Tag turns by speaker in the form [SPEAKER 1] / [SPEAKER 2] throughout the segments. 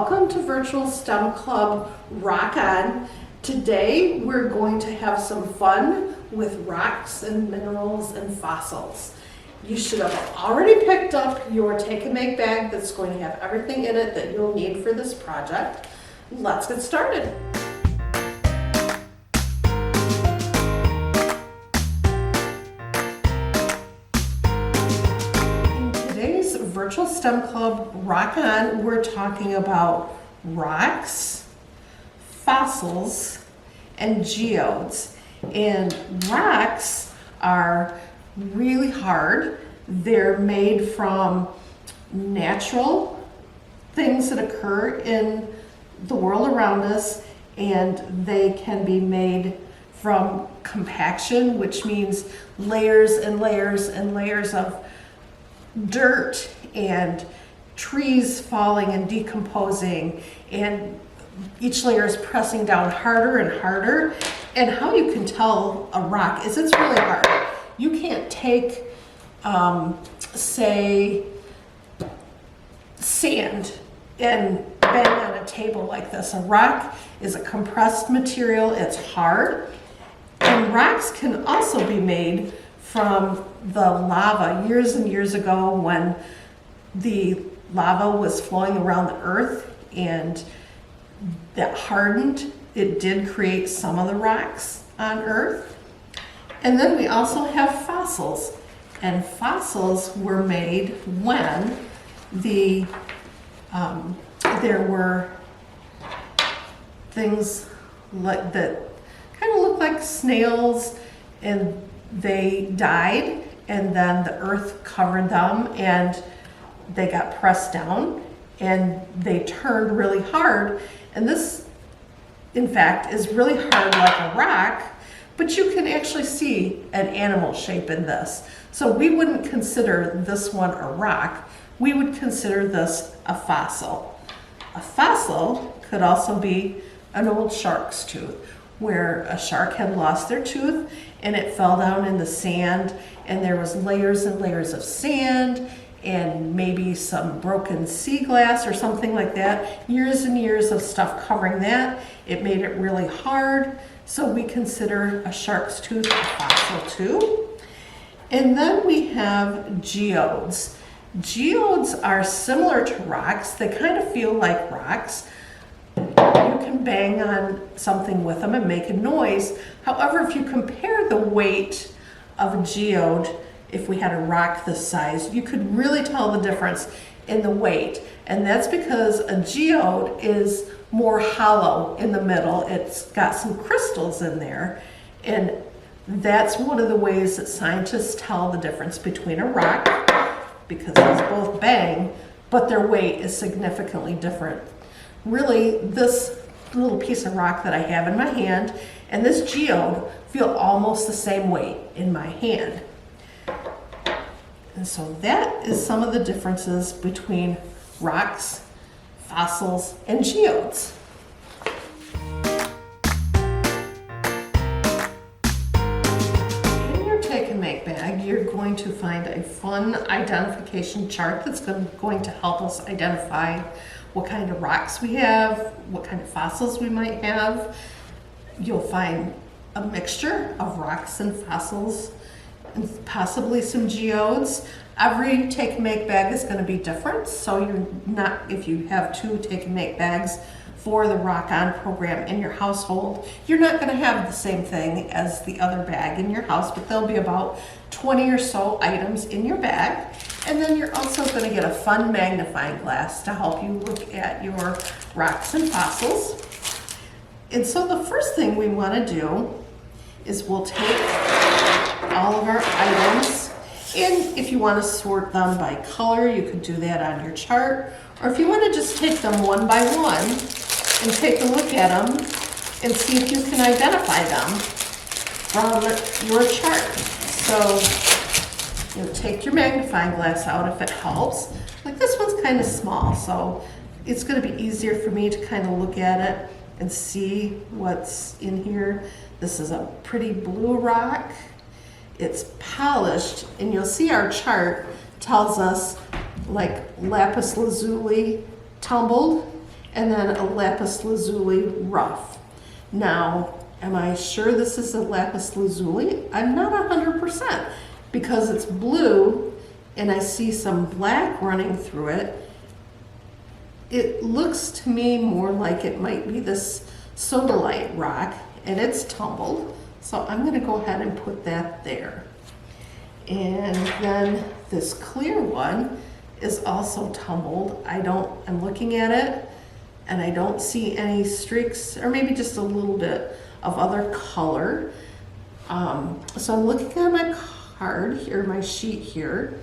[SPEAKER 1] Welcome to Virtual STEM Club Rock On. Today we're going to have some fun with rocks and minerals and fossils. You should have already picked up your take and make bag that's going to have everything in it that you'll need for this project. Let's get started. Virtual STEM Club Rock On, we're talking about rocks, fossils, and geodes. And rocks are really hard. They're made from natural things that occur in the world around us, and they can be made from compaction, which means layers and layers and layers of dirt and trees falling and decomposing, and each layer is pressing down harder and harder. And how you can tell a rock is it's really hard. You can't take, say, sand and bang on a table like this. A rock is a compressed material, it's hard, and rocks can also be made from the lava years and years ago when the lava was flowing around the earth and that hardened. It did create some of the rocks on earth. And then we also have fossils. And fossils were made when there were things like that kind of looked like snails, and they died, and then the earth covered them and they got pressed down and they turned really hard. And this, in fact, is really hard like a rock, but you can actually see an animal shape in this. So we wouldn't consider this one a rock. We would consider this a fossil. A fossil could also be an old shark's tooth, where a shark had lost their tooth and it fell down in the sand, and there was layers and layers of sand and maybe some broken sea glass or something like that. Years and years of stuff covering that. It made it really hard, so we consider a shark's tooth a fossil too. And then we have geodes. Geodes are similar to rocks. They kind of feel like rocks. You can bang on something with them and make a noise. However, if you compare the weight of a geode, if we had a rock this size, you could really tell the difference in the weight. And that's because a geode is more hollow in the middle. It's got some crystals in there. And that's one of the ways that scientists tell the difference between a rock, because these both bang, but their weight is significantly different. Really, this little piece of rock that I have in my hand and this geode feel almost the same weight in my hand. And so that is some of the differences between rocks, fossils, and geodes. In your take and make bag, you're going to find a fun identification chart that's going to help us identify what kind of rocks we have, what kind of fossils we might have. You'll find a mixture of rocks and fossils and possibly some geodes. Every take and make bag is going to be different, so you're not, if you have two take and make bags for the Rock On program in your household, you're not going to have the same thing as the other bag in your house, but there'll be about 20 or so items in your bag. And then you're also going to get a fun magnifying glass to help you look at your rocks and fossils. And so the first thing we want to do is we'll take all of our items, and if you want to sort them by color, you could do that on your chart. Or if you want to just take them one by one and take a look at them and see if you can identify them from your chart. So you'll take your magnifying glass out if it helps. Like this one's kind of small, so it's going to be easier for me to kind of look at it and see what's in here. This is a pretty blue rock. It's polished, and you'll see our chart tells us like lapis lazuli tumbled, and then a lapis lazuli rough. Now, am I sure this is a lapis lazuli? I'm not 100% because it's blue and I see some black running through it. It looks to me more like it might be this sodalite rock, and it's tumbled. So I'm going to go ahead and put that there. And then this clear one is also tumbled. I'm looking at it and I don't see any streaks, or maybe just a little bit of other color. So I'm looking at my card here, my sheet here,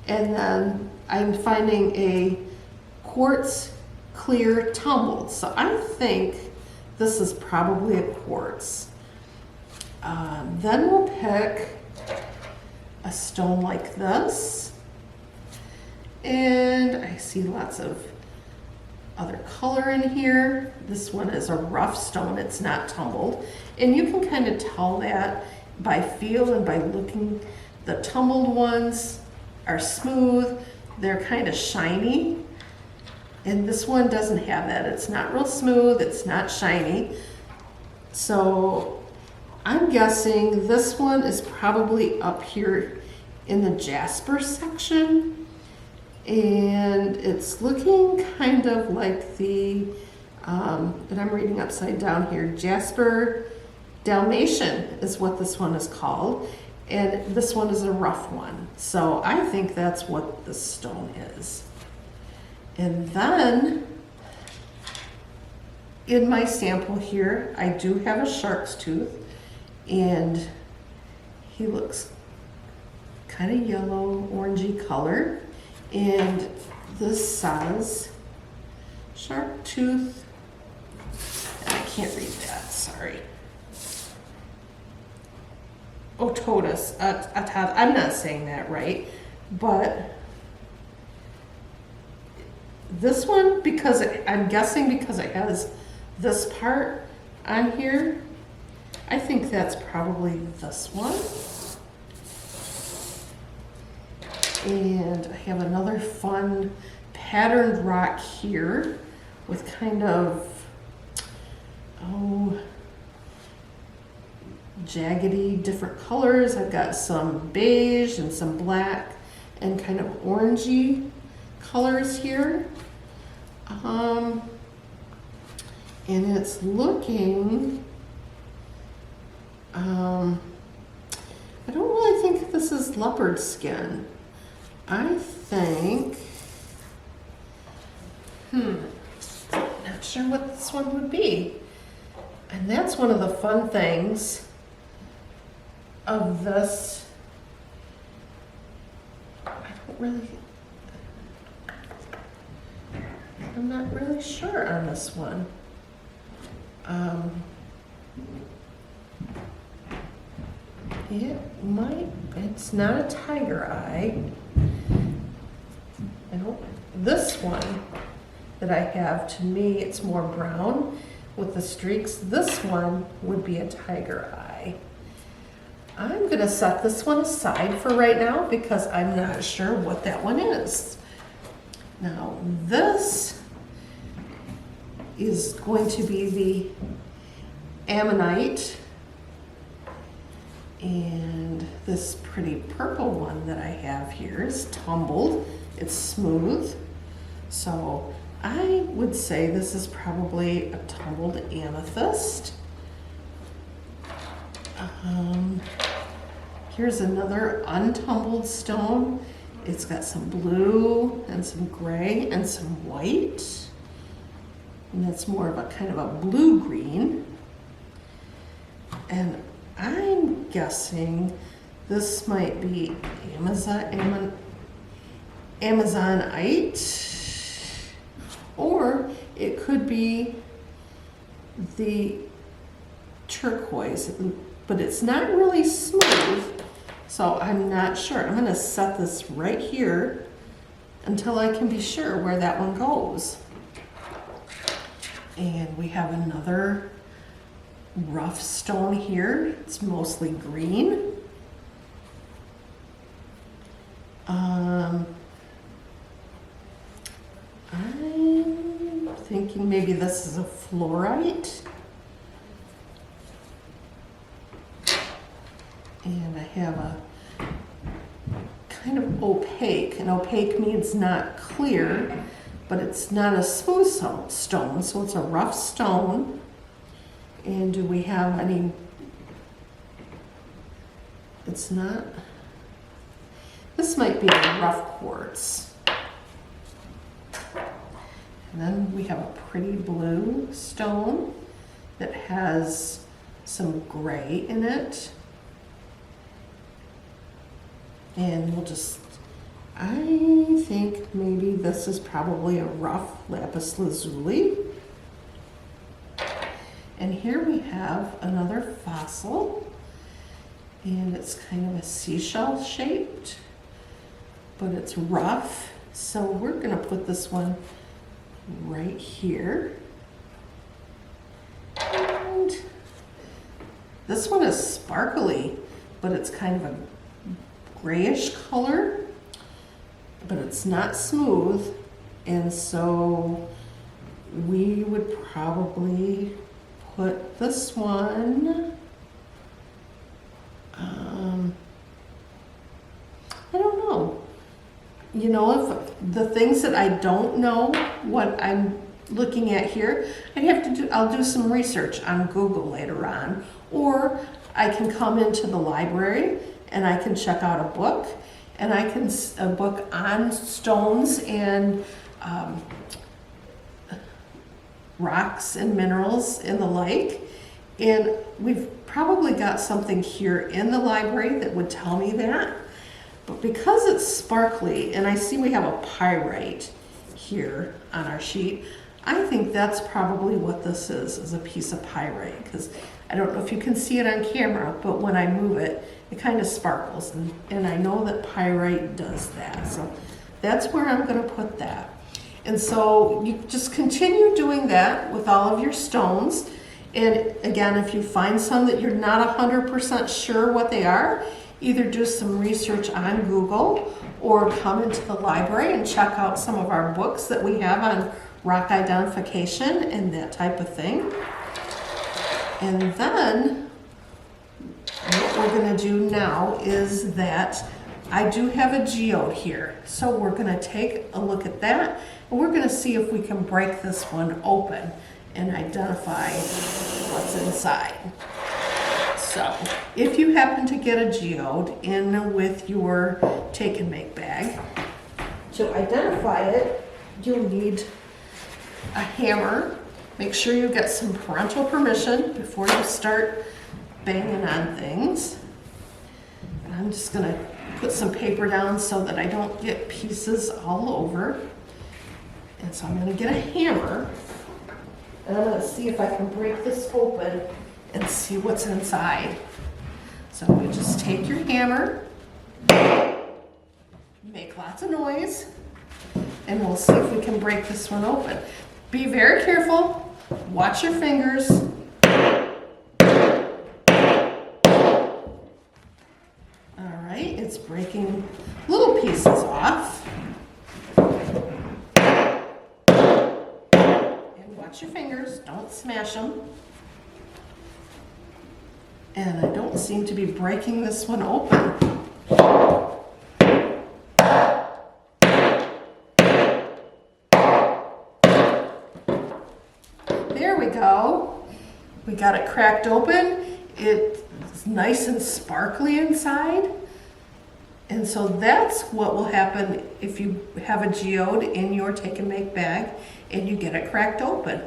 [SPEAKER 1] and then I'm finding a quartz clear tumbled. So I think this is probably a quartz. Then we'll pick a stone like this. And I see lots of other color in here. This one is a rough stone, it's not tumbled. And you can kind of tell that by feel and by looking. The tumbled ones are smooth, they're kind of shiny. And this one doesn't have that. It's not real smooth, it's not shiny. So I'm guessing this one is probably up here in the jasper section. And it's looking kind of like the, and I'm reading upside down here, Jasper Dalmatian is what this one is called. And this one is a rough one. So I think that's what the stone is. And then in my sample here, I do have a shark's tooth, and he looks kind of yellow, orangey color. And this says shark tooth, I can't read that, sorry. Ototus, I'm not saying that right, but this one, because I'm guessing because it has this part on here, I think that's probably this one. And I have another fun patterned rock here with kind of, jaggedy different colors. I've got some beige and some black and kind of orangey colors here. And it's looking, I don't really think this is leopard skin. I think, not sure what this one would be. And that's one of the fun things of this. I'm not really sure on this one. It's not a tiger eye. This one that I have, to me, it's more brown with the streaks. This one would be a tiger eye. I'm gonna set this one aside for right now because I'm not sure what that one is. Now this is going to be the ammonite, and this pretty purple one that I have here is tumbled. It's smooth. So I would say this is probably a tumbled amethyst. Here's another untumbled stone. It's got some blue and some gray and some white. And it's more of a kind of a blue-green. And I'm guessing this might be Amazonite, or it could be the turquoise, but it's not really smooth, so I'm not sure. I'm going to set this right here until I can be sure where that one goes. And we have another rough stone here. It's mostly green. I'm thinking maybe this is a fluorite. And I have a kind of opaque, and opaque means not clear, but it's not a smooth stone, so it's a rough stone. And do we have any, it's not, this might be a rough quartz. And then we have a pretty blue stone that has some gray in it. And we'll just, I think maybe this is probably a rough lapis lazuli. And here we have another fossil, and it's kind of a seashell shaped, but it's rough. So we're gonna put this one right here. And this one is sparkly, but it's kind of a grayish color, but it's not smooth, and so we would probably put this one, I don't know. You know, if the things that I don't know what I'm looking at here, I'll do some research on Google later on, or I can come into the library and I can check out a book, and a book on stones and rocks and minerals and the like. And we've probably got something here in the library that would tell me that. But because it's sparkly, and I see we have a pyrite here on our sheet, I think that's probably what this is a piece of pyrite, because I don't know if you can see it on camera, but when I move it, it kind of sparkles, and I know that pyrite does that. So that's where I'm going to put that. And so you just continue doing that with all of your stones. And again, if you find some that you're not 100% sure what they are, either do some research on Google or come into the library and check out some of our books that we have on rock identification and that type of thing. And then what we're going to do now is that I do have a geode here. So we're going to take a look at that, and we're going to see if we can break this one open and identify what's inside. So if you happen to get a geode in with your take and make bag, to identify it, you'll need a hammer. Make sure you get some parental permission before you start banging on things. And I'm just gonna put some paper down so that I don't get pieces all over. And so I'm gonna get a hammer, and I'm gonna see if I can break this open and see what's inside. So you just take your hammer, make lots of noise, and we'll see if we can break this one open. Be very careful, watch your fingers. All right, it's breaking little pieces off. And watch your fingers, don't smash them. And I don't seem to be breaking this one open. There we go. We got it cracked open. It's nice and sparkly inside. And so that's what will happen if you have a geode in your take and make bag and you get it cracked open.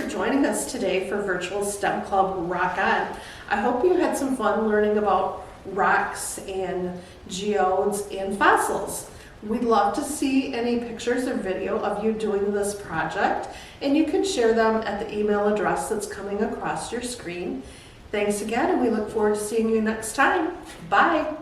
[SPEAKER 1] Joining us today for Virtual STEM Club Rock On. I hope you had some fun learning about rocks and geodes and fossils. We'd love to see any pictures or video of you doing this project, and you can share them at the email address that's coming across your screen. Thanks again, and we look forward to seeing you next time. Bye.